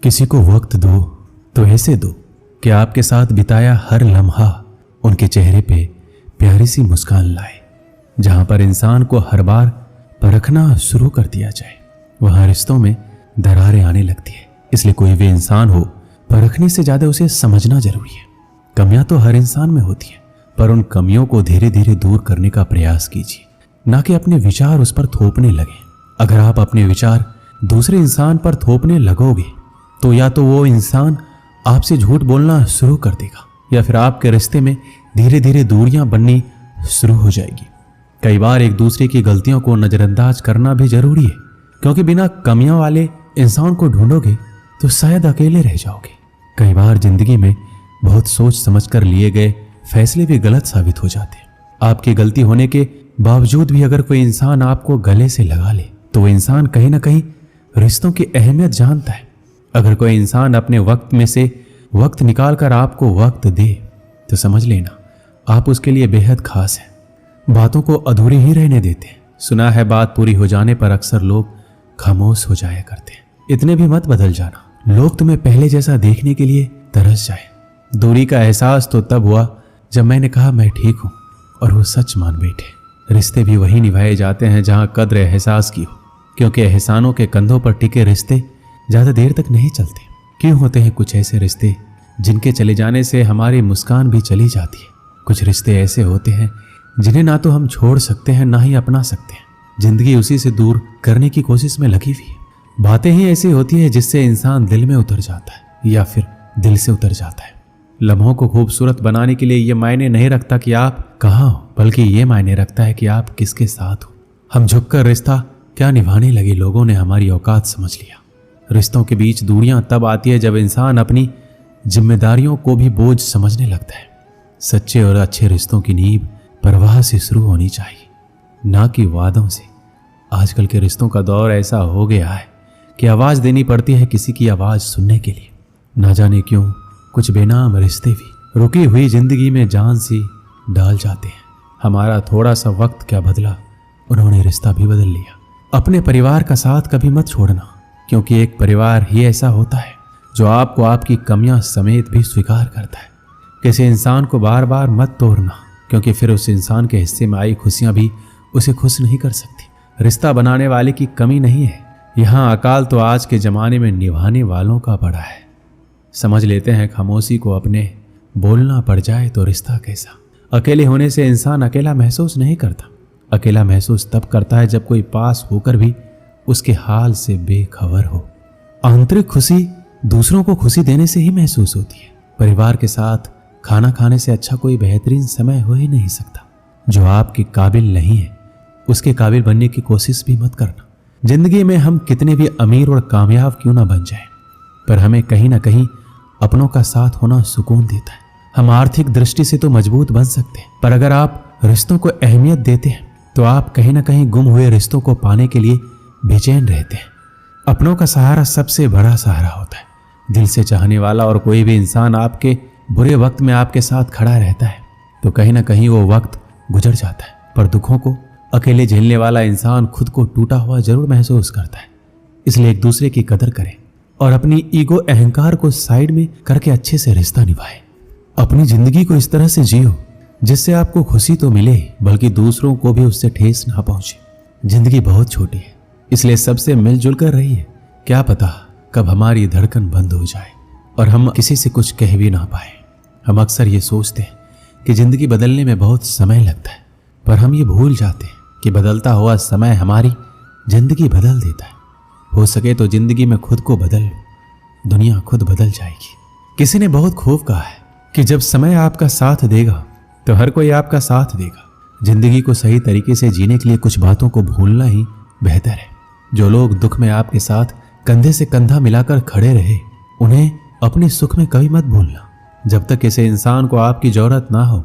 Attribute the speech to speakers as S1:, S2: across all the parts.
S1: किसी को वक्त दो तो ऐसे दो कि आपके साथ बिताया हर लम्हा उनके चेहरे पे प्यारी सी मुस्कान लाए। जहां पर इंसान को हर बार परखना शुरू कर दिया जाए, वहां रिश्तों में दरारें आने लगती है। इसलिए कोई भी इंसान हो, परखने से ज्यादा उसे समझना जरूरी है। कमियां तो हर इंसान में होती हैं, पर उन कमियों को धीरे धीरे दूर करने का प्रयास कीजिए, ना कि अपने विचार उस पर थोपने लगे। अगर आप अपने विचार दूसरे इंसान पर थोपने लगोगे तो या तो वो इंसान आपसे झूठ बोलना शुरू कर देगा, या फिर आपके रिश्ते में धीरे धीरे दूरियां बननी शुरू हो जाएगी। कई बार एक दूसरे की गलतियों को नजरअंदाज करना भी जरूरी है, क्योंकि बिना कमियों वाले इंसान को ढूंढोगे तो शायद अकेले रह जाओगे। कई बार जिंदगी में बहुत सोच समझकर लिए गए फैसले भी गलत साबित हो जाते हैं। आपकी गलती होने के बावजूद भी अगर कोई इंसान आपको गले से लगा ले तो वो इंसान कहीं ना कहीं रिश्तों की अहमियत जानता है। अगर कोई इंसान अपने वक्त में से वक्त निकाल कर आपको वक्त दे तो समझ लेना आप उसके लिए बेहद खास हैं। बातों को अधूरी ही रहने देते हैं। सुना है बात पूरी हो जाने पर अक्सर लोग खामोश हो जाया करते हैं। इतने भी मत बदल जाना, लोग तुम्हें पहले जैसा देखने के लिए तरस जाए। दूरी का एहसास तो तब हुआ जब मैंने कहा मैं ठीक हूं और वो सच मान बैठे। रिश्ते भी वही निभाए जाते हैं जहां कद्र एहसास की हो, क्योंकि एहसानों के कंधों पर टिके रिश्ते ज्यादा देर तक नहीं चलते। क्यों होते हैं कुछ ऐसे रिश्ते जिनके चले जाने से हमारी मुस्कान भी चली जाती है। कुछ रिश्ते ऐसे होते हैं जिन्हें ना तो हम छोड़ सकते हैं ना ही अपना सकते हैं। जिंदगी उसी से दूर करने की कोशिश में लगी हुई है। बातें ही ऐसी होती है जिससे इंसान दिल में उतर जाता है या फिर दिल से उतर जाता है। लम्हों को खूबसूरत बनाने के लिए ये मायने नहीं रखता कि आप कहाँ हो, बल्कि ये मायने रखता है कि आप किसके साथ हो। हम झुककर रिश्ता क्या निभाने लगे, लोगों ने हमारी औकात समझ लिया। रिश्तों के बीच दूरियां तब आती है जब इंसान अपनी जिम्मेदारियों को भी बोझ समझने लगता है। सच्चे और अच्छे रिश्तों की नींव परवाह से शुरू होनी चाहिए, ना कि वादों से। आजकल के रिश्तों का दौर ऐसा हो गया है कि आवाज देनी पड़ती है किसी की आवाज सुनने के लिए। ना जाने क्यों कुछ बेनाम रिश्ते भी रुकी हुई जिंदगी में जान सी डाल जाते हैं। हमारा थोड़ा सा वक्त क्या बदला, उन्होंने रिश्ता भी बदल लिया। अपने परिवार का साथ कभी मत छोड़ना, क्योंकि एक परिवार ही ऐसा होता है जो आपको आपकी कमियां समेत भी स्वीकार करता है। किसी इंसान को बार बार मत तोड़ना, क्योंकि फिर उस इंसान के हिस्से में आई खुशियां भी उसे खुश नहीं कर सकती। रिश्ता बनाने वाले की कमी नहीं है, यहाँ अकाल तो आज के जमाने में निभाने वालों का पड़ा है। समझ लेते हैं खामोशी को अपने, बोलना पड़ जाए तो रिश्ता कैसा। अकेले होने से इंसान अकेला महसूस नहीं करता। अकेला महसूस तब करता है जब कोई पास होकर भी उसके हाल से बेखबर हो। आंतरिक खुशी दूसरों को खुशी देने से ही महसूस होती है। परिवार के साथ खाना खाने से अच्छा कोई बेहतरीन समय हो ही नहीं सकता। जो आपके काबिल नहीं है उसके काबिल बनने की कोशिश भी मत करना। जिंदगी में हम कितने भी अमीर और कामयाब क्यों ना बन जाएं, पर हमें कहीं ना कहीं अपनों का साथ होना सुकून देता है। हम आर्थिक दृष्टि से तो मजबूत बन सकते हैं, पर अगर आप रिश्तों को अहमियत देते हैं तो आप कहीं ना कहीं गुम हुए रिश्तों को पाने के लिए बेचैन रहते हैं। अपनों का सहारा सबसे बड़ा सहारा होता है। दिल से चाहने वाला और कोई भी इंसान आपके बुरे वक्त में आपके साथ खड़ा रहता है तो कहीं ना कहीं वो वक्त गुजर जाता है, पर दुखों को अकेले झेलने वाला इंसान खुद को टूटा हुआ जरूर महसूस करता है। इसलिए एक दूसरे की कदर करें और अपनी ईगो अहंकार को साइड में करके अच्छे से रिश्ता निभाएं। अपनी जिंदगी को इस तरह से जियो जिससे आपको खुशी तो मिले, बल्कि दूसरों को भी उससे ठेस ना पहुंचे। जिंदगी बहुत छोटी है, इसलिए सबसे मिलजुल कर रहिए। क्या पता कब हमारी धड़कन बंद हो जाए और हम किसी से कुछ कह भी ना पाए। हम अक्सर ये सोचते हैं कि जिंदगी बदलने में बहुत समय लगता है, पर हम ये भूल जाते हैं कि बदलता हुआ समय हमारी जिंदगी बदल देता है। हो सके तो जिंदगी में खुद को बदल लो, दुनिया खुद बदल जाएगी। किसी ने बहुत खूब कहा है कि जब समय आपका साथ देगा तो हर कोई आपका साथ देगा। जिंदगी को सही तरीके से जीने के लिए कुछ बातों को भूलना ही बेहतर है। जो लोग दुख में आपके साथ कंधे से कंधा मिलाकर खड़े रहे, उन्हें अपने सुख में कभी मत भूलना। जब तक किसी इंसान को आपकी जरूरत ना हो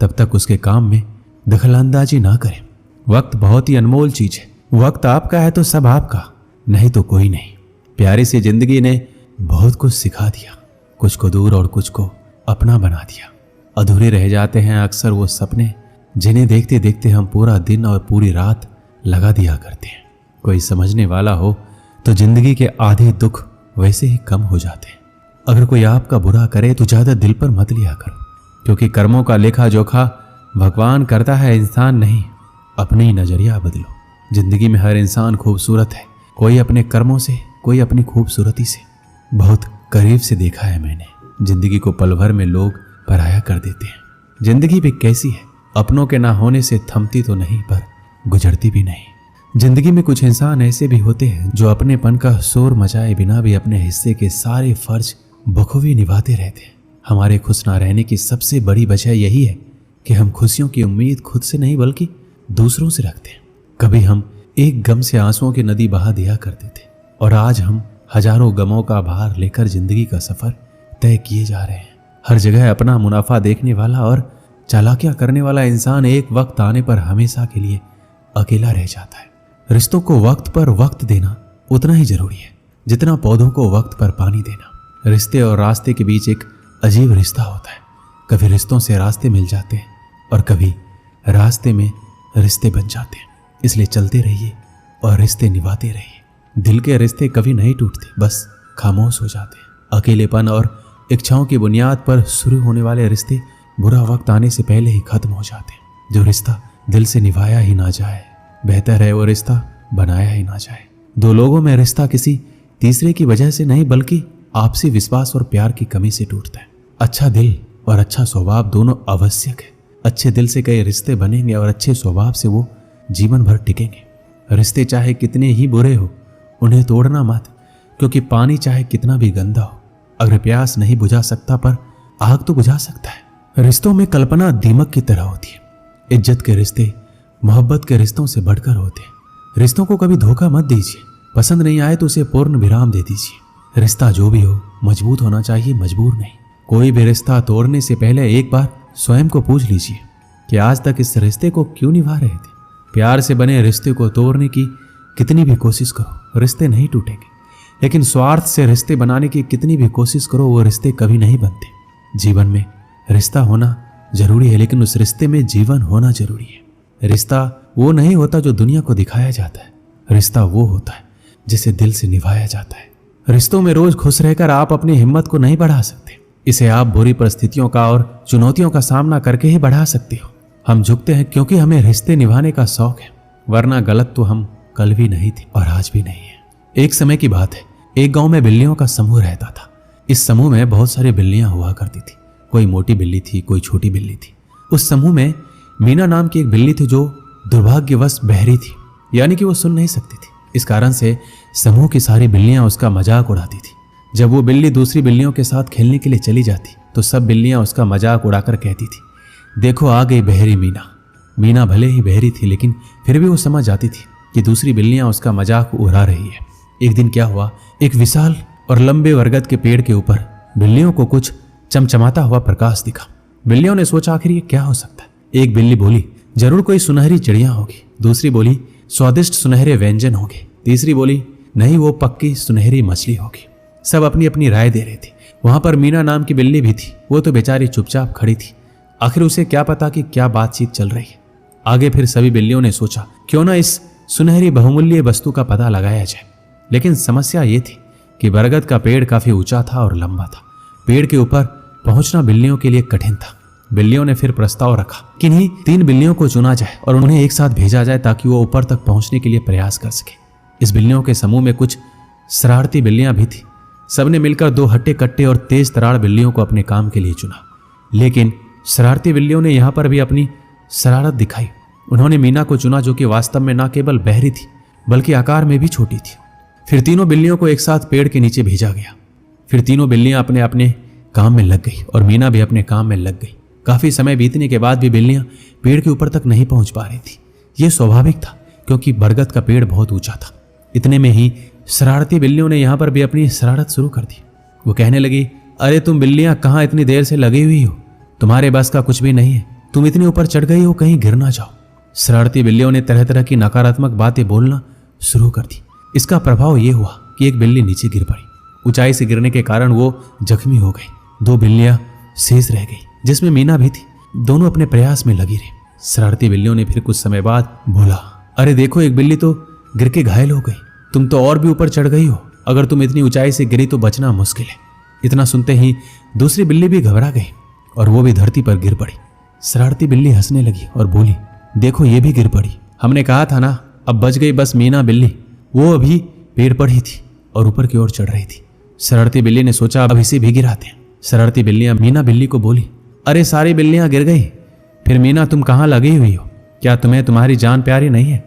S1: तब तक उसके काम में दखलंदाजी ना करें। वक्त बहुत ही अनमोल चीज है। वक्त आपका है तो सब आपका, नहीं तो कोई नहीं। प्यारी सी जिंदगी ने बहुत कुछ सिखा दिया, कुछ को दूर और कुछ को अपना बना दिया। अधूरे रह जाते हैं अक्सर वो सपने जिन्हें देखते देखते हम पूरा दिन और पूरी रात लगा दिया करते हैं। कोई समझने वाला हो तो जिंदगी के आधे दुख वैसे ही कम हो जाते हैं। अगर कोई आपका बुरा करे तो ज्यादा दिल पर मत लिया करो, क्योंकि कर्मों का लेखा जोखा भगवान करता है, इंसान नहीं। अपने ही नजरिया बदलो। जिंदगी में हर इंसान खूबसूरत है, कोई अपने कर्मों से, कोई अपनी खूबसूरती से। बहुत करीब से देखा है मैंने, जिंदगी को पल भर में लोग पराया कर देते हैं। जिंदगी भी कैसी है, अपनों के ना होने से थमती तो नहीं पर गुजरती भी नहीं। जिंदगी में कुछ इंसान ऐसे भी होते हैं जो अपनेपन का शोर मचाए बिना भी अपने हिस्से के सारे फर्ज बखूबी निभाते रहते हैं। हमारे खुश ना रहने की सबसे बड़ी वजह यही है कि हम खुशियों की उम्मीद खुद से नहीं बल्कि दूसरों से रखते हैं। कभी हम एक गम से आंसुओं की नदी बहा दिया करते थे और आज हम हजारों गमों का भार लेकर जिंदगी का सफर तय किए जा रहे हैं। हर जगह अपना मुनाफा देखने वाला और चालाकियां करने वाला इंसान एक वक्त आने पर हमेशा के लिए अकेला रह जाता है। रिश्तों को वक्त पर वक्त देना उतना ही जरूरी है जितना पौधों को वक्त पर पानी देना। रिश्ते और रास्ते के बीच एक अजीब रिश्ता होता है। कभी रिश्तों से रास्ते मिल जाते हैं और कभी रास्ते में रिश्ते बन जाते हैं। इसलिए चलते रहिए और रिश्ते निभाते रहिए। दिल के रिश्ते कभी नहीं टूटते, बस खामोश हो जाते हैं। अकेलेपन और इच्छाओं की बुनियाद पर शुरू होने वाले रिश्ते बुरा वक्त आने से पहले ही खत्म हो जाते हैं। जो रिश्ता दिल से निभाया ही ना जाए, बेहतर है वो रिश्ता बनाया ही ना जाए। दो लोगों में रिश्ता किसी तीसरे की वजह से नहीं बल्कि आपसी विश्वास और प्यार की कमी से टूटता है। अच्छा दिल और अच्छा स्वभाव दोनों आवश्यक है। अच्छे दिल से कई रिश्ते बनेंगे और अच्छे स्वभाव से वो जीवन भर टिकेंगे। रिश्ते चाहे कितने ही बुरे हो, उन्हें तोड़ना मत, क्योंकि पानी चाहे कितना भी गंदा हो, अगर प्यास नहीं बुझा सकता पर आग तो बुझा सकता है। रिश्तों में कल्पना दीमक की तरह होती है। इज्जत के रिश्ते मोहब्बत के रिश्तों से बढ़कर होते हैं। रिश्तों को कभी धोखा मत दीजिए। पसंद नहीं आए तो उसे पूर्ण विराम दे दीजिए। रिश्ता जो भी हो मजबूत होना चाहिए, मजबूर नहीं। कोई भी रिश्ता तोड़ने से पहले एक बार स्वयं को पूछ लीजिए कि आज तक इस रिश्ते को क्यों निभा रहे थे। प्यार से बने रिश्ते को तोड़ने की कितनी भी कोशिश करो, रिश्ते नहीं टूटेंगे। लेकिन स्वार्थ से रिश्ते बनाने की कितनी भी कोशिश करो, वो रिश्ते कभी नहीं बनते। जीवन में रिश्ता होना जरूरी है, लेकिन उस रिश्ते में जीवन होना जरूरी है। रिश्ता वो नहीं होता जो दुनिया को दिखाया जाता है। रिश्ता वो होता है जिसे दिल से निभाया जाता है। रिश्तों में रोज खुश रहकर आप अपनी हिम्मत को नहीं बढ़ा सकते। इसे आप बुरी परिस्थितियों का और चुनौतियों का सामना करके ही बढ़ा सकते हो। हम झुकते हैं क्योंकि हमें रिश्ते निभाने का शौक है, वरना गलत तो हम कल भी नहीं थे और आज भी नहीं है। एक समय की बात है, एक गांव में बिल्लियों का समूह रहता था। इस समूह में बहुत सारी बिल्लियां हुआ करती थी। कोई मोटी बिल्ली थी, कोई छोटी बिल्ली थी। उस समूह में मीना नाम की एक बिल्ली थी जो दुर्भाग्यवश बहरी थी, यानी कि वो सुन नहीं सकती थी। इस कारण से समूह की सारी बिल्लियां उसका मजाक उड़ाती थी। जब वो बिल्ली दूसरी बिल्लियों के साथ खेलने के लिए चली जाती तो सब बिल्लियां उसका मजाक उड़ाकर कहती थी, देखो आ गई बहरी मीना। मीना भले ही बहरी थी, लेकिन फिर भी वो समझ जाती थी कि दूसरी बिल्लियां उसका मजाक उड़ा रही है। एक दिन क्या हुआ, एक विशाल और लंबे बरगद के पेड़ के ऊपर बिल्लियों को कुछ चमचमाता हुआ प्रकाश दिखा। बिल्लियों ने सोचा आखिर ये क्या हो सकता है। एक बिल्ली बोली, जरूर कोई सुनहरी चिड़िया होगी। दूसरी बोली, स्वादिष्ट सुनहरे व्यंजन होंगे। तीसरी बोली, नहीं वो पक्की सुनहरी मछली होगी। सब अपनी अपनी राय दे रहे थे। वहां पर मीना नाम की बिल्ली भी थी। वो तो बेचारी चुपचाप खड़ी थी। आखिर उसे क्या पता कि क्या बातचीत चल रही है। आगे फिर सभी बिल्लियों ने सोचा क्यों ना इस सुनहरी बहुमूल्य वस्तु का पता लगाया जाए। लेकिन समस्या ये थी कि बरगद का पेड़ काफी ऊंचा था और लंबा था। पेड़ के ऊपर पहुंचना बिल्लियों के लिए कठिन था। बिल्लियों ने फिर प्रस्ताव रखा कि इन्हीं 3 बिल्लियों को चुना जाए और उन्हें एक साथ भेजा जाए ताकि वो ऊपर तक पहुंचने के लिए प्रयास कर सके। इस बिल्लियों के समूह में कुछ शरारती बिल्लियां भी थी। सबने मिलकर 2 हट्टे कट्टे और तेज तरार बिल्लियों को अपने काम के लिए चुना। लेकिन शरारती बिल्लियों ने यहां पर भी अपनी शरारत दिखाई। उन्होंने मीना को चुना जो कि वास्तव में न केवल बहरी थी बल्कि आकार में भी छोटी थी। फिर तीनों बिल्लियों को एक साथ पेड़ के नीचे भेजा गया। फिर तीनों बिल्लियां अपने अपने काम में लग गई और मीना भी अपने काम में लग गई। काफी समय बीतने के बाद भी बिल्लियां पेड़ के ऊपर तक नहीं पहुंच पा रही थी। यह स्वाभाविक था क्योंकि बरगद का पेड़ बहुत ऊंचा था। इतने में ही शरारती बिल्लियों ने यहां पर भी अपनी शरारत शुरू कर दी। वो कहने लगी, अरे तुम बिल्लियां कहां इतनी देर से लगी हुई हो, तुम्हारे बस का कुछ भी नहीं है। तुम इतने ऊपर चढ़ गई हो, कहीं गिर ना जाओ। शरारती बिल्लियों ने तरह तरह की नकारात्मक बातें बोलना शुरू कर दी। इसका प्रभाव यह हुआ कि एक बिल्ली नीचे गिर पड़ी। ऊंचाई से गिरने के कारण वो जख्मी हो गई। 2 बिल्लियां शेष रह गई जिसमें मीना भी थी। दोनों अपने प्रयास में लगी रही। शरारती बिल्लियों ने फिर कुछ समय बाद बोला, अरे देखो एक बिल्ली तो गिर के घायल हो गई। तुम तो और भी ऊपर चढ़ गई हो। अगर तुम इतनी ऊंचाई से गिरी तो बचना मुश्किल है। इतना सुनते ही दूसरी बिल्ली भी घबरा गई और वो भी धरती पर गिर पड़ी। शरारती बिल्ली हंसने लगी और बोली, देखो ये भी गिर पड़ी। हमने कहा था ना, अब बच गई बस मीना बिल्ली। वो अभी पेड़ पर ही थी और ऊपर की ओर चढ़ रही थी। शरारती बिल्ली ने सोचा अब इसे भी गिराते हैं। शरारती बिल्लियां मीना बिल्ली को बोली, अरे सारी बिल्लियां गिर गई, फिर मीना तुम कहाँ लगी हुई हो? क्या तुम्हें तुम्हारी जान प्यारी नहीं है?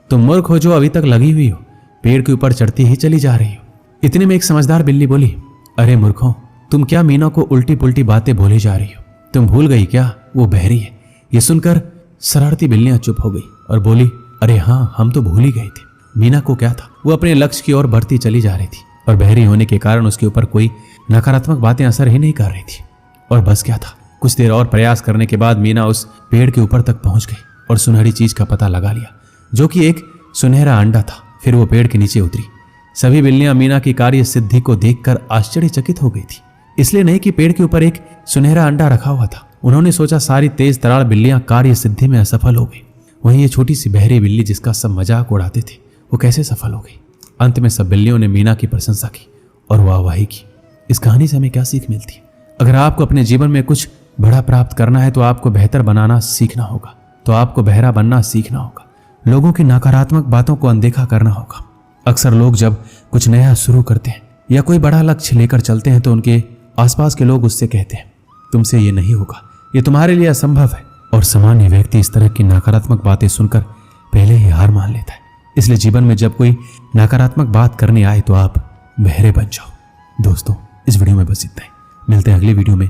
S1: तुम मूर्ख हो जो अभी तक लगी हुई हो, पेड़ के ऊपर चढ़ती ही चली जा रही हो। इतने में एक समझदार बिल्ली बोली, अरे मूर्खों, तुम क्या मीना को उल्टी पुल्टी बातें बोले जा रही हो? तुम भूल गई क्या वो बहरी है? ये सुनकर शरारती बिल्लियां चुप हो गई और बोली, अरे हाँ, हम तो भूल ही गए थे। मीना को क्या था, वो अपने लक्ष्य की ओर बढ़ती चली जा रही थी और बहरी होने के कारण उसके ऊपर कोई नकारात्मक बातें असर ही नहीं कर रही थी। और बस क्या था, कुछ देर और प्रयास करने के बाद मीना उस पेड़ के ऊपर तक पहुंच गई और सुनहरी चीज का पता लगा लिया, जो कि एक सुनहरा अंडा था। फिर वो पेड़ के नीचे उतरी। सभी बिल्लियां मीना की कार्य सिद्धि को देखकर आश्चर्यचकित हो गई थी, इसलिए नहीं कि पेड़ के ऊपर एक सुनहरा अंडा रखा हुआ था। उन्होंने सोचा सारी तेज तरार बिल्लियां कार्य सिद्धि में असफल हो गई, वहीं ये छोटी सी बहरी बिल्ली जिसका सब मजाक उड़ाते थे वो कैसे सफल हो गई। अंत में सब बिल्लियों ने मीना की प्रशंसा की और वाहवाही की। इस कहानी से हमें क्या सीख मिलती है? अगर आपको अपने जीवन में कुछ बड़ा प्राप्त करना है तो आपको बेहतर बनाना सीखना होगा, तो आपको बहरा बनना सीखना होगा। लोगों की नकारात्मक बातों को अनदेखा करना होगा। अक्सर लोग जब कुछ नया शुरू करते हैं या कोई बड़ा लक्ष्य लेकर चलते हैं तो उनके आसपास के लोग उससे कहते हैं, तुमसे ये नहीं होगा, ये तुम्हारे लिए असंभव है। और सामान्य व्यक्ति इस तरह की नकारात्मक बातें सुनकर पहले ही हार मान लेता है। इसलिए जीवन में जब कोई नकारात्मक बात करने आए तो आप बहरे बन जाओ। दोस्तों, इस वीडियो में बस इतना ही। मिलते हैं अगली वीडियो में।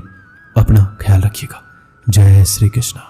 S1: अपना ख्याल रखिएगा। जय श्री कृष्ण।